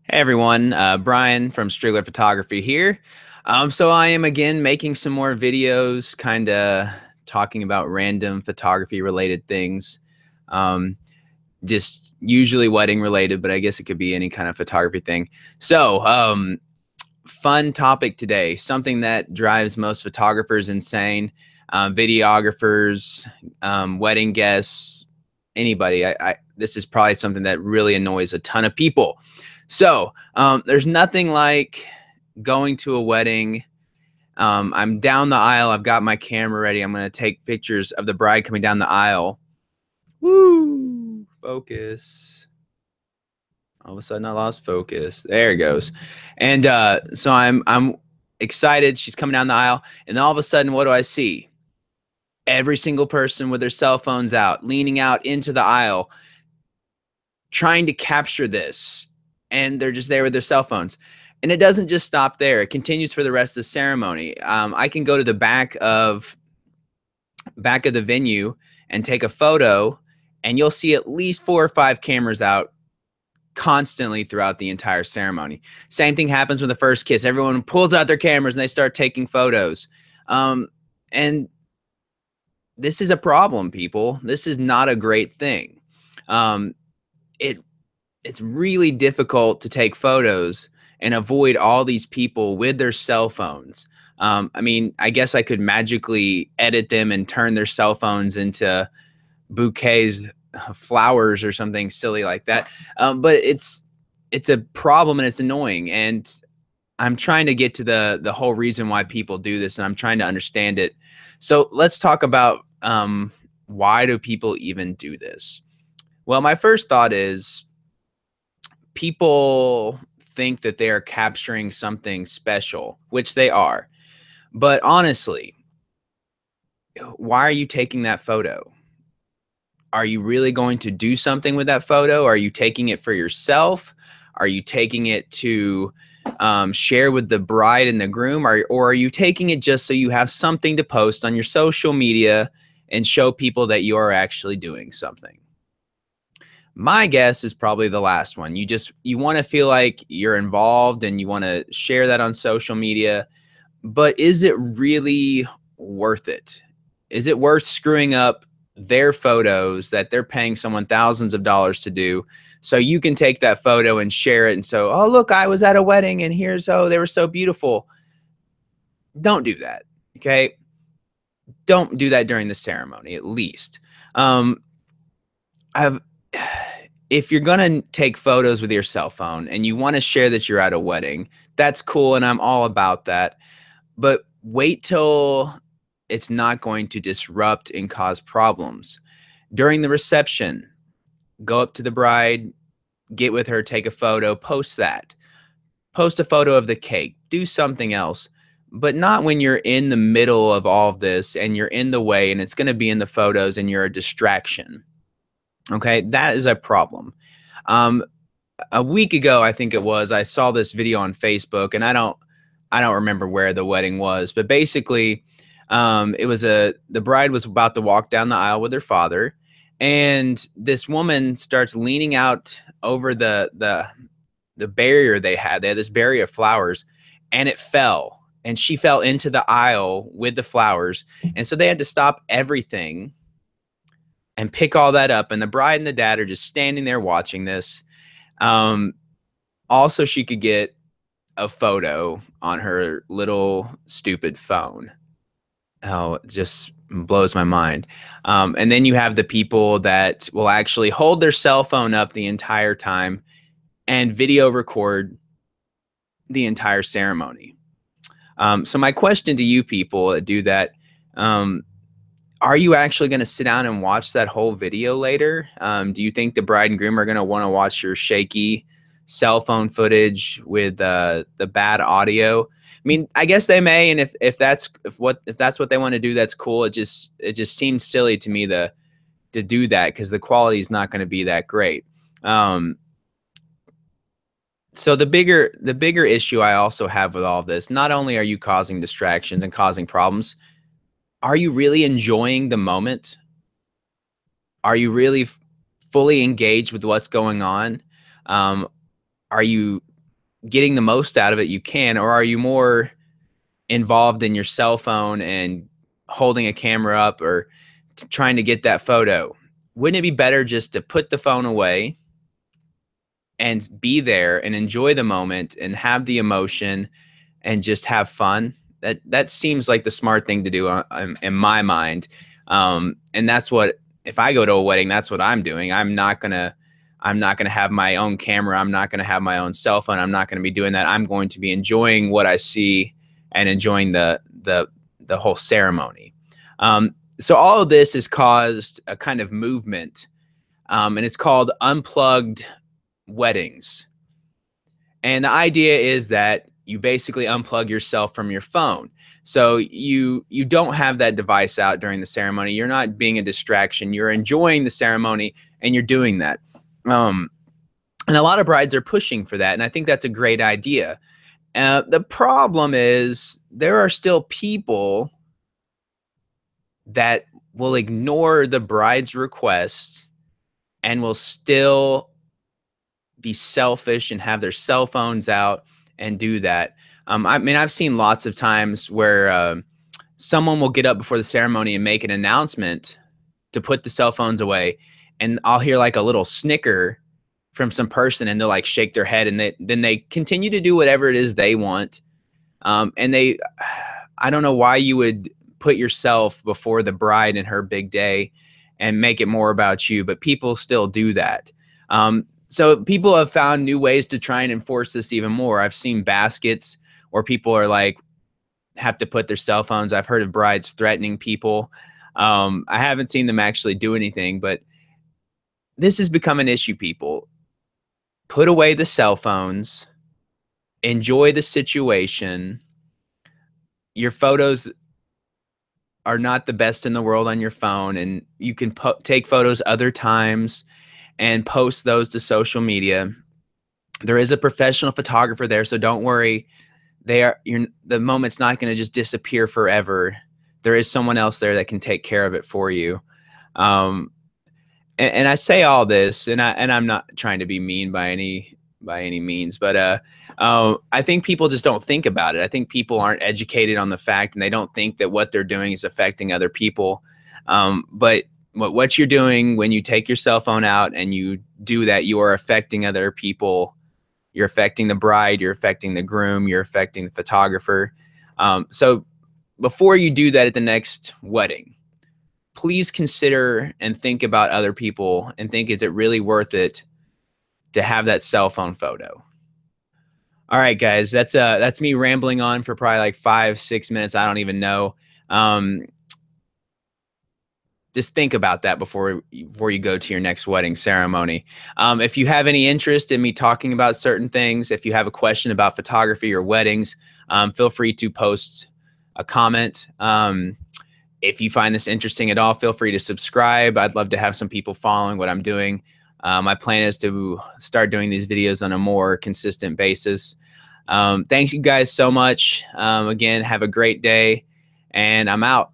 Hey everyone, Brian from Strigler Photography here. So I am again making some more videos, kind of talking about random photography related things. Um, just usually wedding related, but I guess it could be any kind of photography thing. So, fun topic today, something that drives most photographers insane, videographers, wedding guests, anybody. This is probably something that really annoys a ton of people. So, there's nothing like going to a wedding. I'm down the aisle. I've got my camera ready. I'm going to take pictures of the bride coming down the aisle. Woo! Focus. All of a sudden, I lost focus. There it goes. And so I'm excited. She's coming down the aisle, and all of a sudden, what do I see? Every single person with their cell phones out, leaning out into the aisle, trying to capture this, and they're just there with their cell phones. And it doesn't just stop there; it continues for the rest of the ceremony. I can go to the back of the venue and take a photo, and you'll see at least 4 or 5 cameras out constantly throughout the entire ceremony. Same thing happens with the first kiss. Everyone pulls out their cameras and they start taking photos. And this is a problem, people. This is not a great thing. Um, it it's really difficult to take photos and avoid all these people with their cell phones. I mean, I guess I could magically edit them and turn their cell phones into bouquets of flowers or something silly like that. But it's a problem and it's annoying. And I'm trying to get to the whole reason why people do this, and I'm trying to understand it. So let's talk about why do people even do this? Well, my first thought is people think that they are capturing something special, which they are. But honestly, why are you taking that photo? Are you really going to do something with that photo? Are you taking it for yourself? Are you taking it to share with the bride and the groom? Or are you taking it just so you have something to post on your social media and show people that you are actually doing something? My guess is probably the last one. You want to feel like you're involved and you want to share that on social media, but is it really worth it? Is it worth screwing up their photos that they're paying someone thousands of dollars to do so you can take that photo and share it and so, oh look, I was at a wedding and here's, oh, they were so beautiful. Don't do that. Okay, don't do that during the ceremony, at least. I've If you're going to take photos with your cell phone and you want to share that you're at a wedding, that's cool and I'm all about that. But wait till it's not going to disrupt and cause problems. During the reception, go up to the bride, get with her, take a photo, post that. Post a photo of the cake, do something else, but not when you're in the middle of all of this and you're in the way and it's going to be in the photos and you're a distraction. Okay, that is a problem. Um, a week ago, I think it was, I saw this video on Facebook, and I don't remember where the wedding was, but basically, the bride was about to walk down the aisle with her father, and this woman starts leaning out over the barrier they had. They had this barrier of flowers, and it fell, and she fell into the aisle with the flowers, and so they had to stop everything and pick all that up. And the bride and the dad are just standing there watching this. Um, Also, she could get a photo on her little stupid phone. Oh, it just blows my mind. And then you have the people that will actually hold their cell phone up the entire time and video record the entire ceremony. So my question to you people that do that, um, are you actually going to sit down and watch that whole video later? Do you think the bride and groom are going to want to watch your shaky cell phone footage with the bad audio? I mean, I guess they may, and if that's what they want to do, that's cool. It just seems silly to me to do that because the quality is not going to be that great. So the bigger issue I also have with all of this, not only are you causing distractions and causing problems, are you really enjoying the moment? Are you really fully engaged with what's going on? Um, are you getting the most out of it you can, or are you more involved in your cell phone and holding a camera up or trying to get that photo? Wouldn't it be better just to put the phone away and be there and enjoy the moment and have the emotion and just have fun? That seems like the smart thing to do in my mind. And that's what, if I go to a wedding, that's what I'm doing. I'm not gonna have my own camera. I'm not gonna have my own cell phone. I'm not gonna be doing that. I'm going to be enjoying what I see and enjoying the whole ceremony. So all of this has caused a kind of movement, and it's called Unplugged weddings. And the idea is that you basically unplug yourself from your phone. So you don't have that device out during the ceremony. You're not being a distraction. You're enjoying the ceremony and you're doing that. And a lot of brides are pushing for that. And I think that's a great idea. The problem is there are still people that will ignore the bride's request and will still be selfish and have their cell phones out and do that. I mean, I've seen lots of times where someone will get up before the ceremony and make an announcement to put the cell phones away, and I'll hear like a little snicker from some person, and they'll like shake their head, and then they continue to do whatever it is they want. And I don't know why you would put yourself before the bride in her big day and make it more about you, but people still do that. So people have found new ways to try and enforce this even more. I've seen baskets where people are like, have to put their cell phones. I've heard of brides threatening people. I haven't seen them actually do anything, but this has become an issue, people. Put away the cell phones, enjoy the situation. Your photos are not the best in the world on your phone, and you can take photos other times and post those to social media. There is a professional photographer there, so don't worry. The moment's not going to just disappear forever. There is someone else there that can take care of it for you. And I say all this, and I'm not trying to be mean by any means, but I think people just don't think about it. I think people aren't educated on the fact, and they don't think that what they're doing is affecting other people. But what you're doing when you take your cell phone out and you do that, you are affecting other people. You're affecting the bride, you're affecting the groom, you're affecting the photographer. So before you do that at the next wedding, please consider and think about other people and think, is it really worth it to have that cell phone photo? All right, guys, that's me rambling on for probably like 5-6 minutes. I don't even know. Just think about that before you go to your next wedding ceremony. If you have any interest in me talking about certain things, if you have a question about photography or weddings, feel free to post a comment. If you find this interesting at all, feel free to subscribe. I'd love to have some people following what I'm doing. My plan is to start doing these videos on a more consistent basis. Thanks you guys so much. Again, have a great day, and I'm out.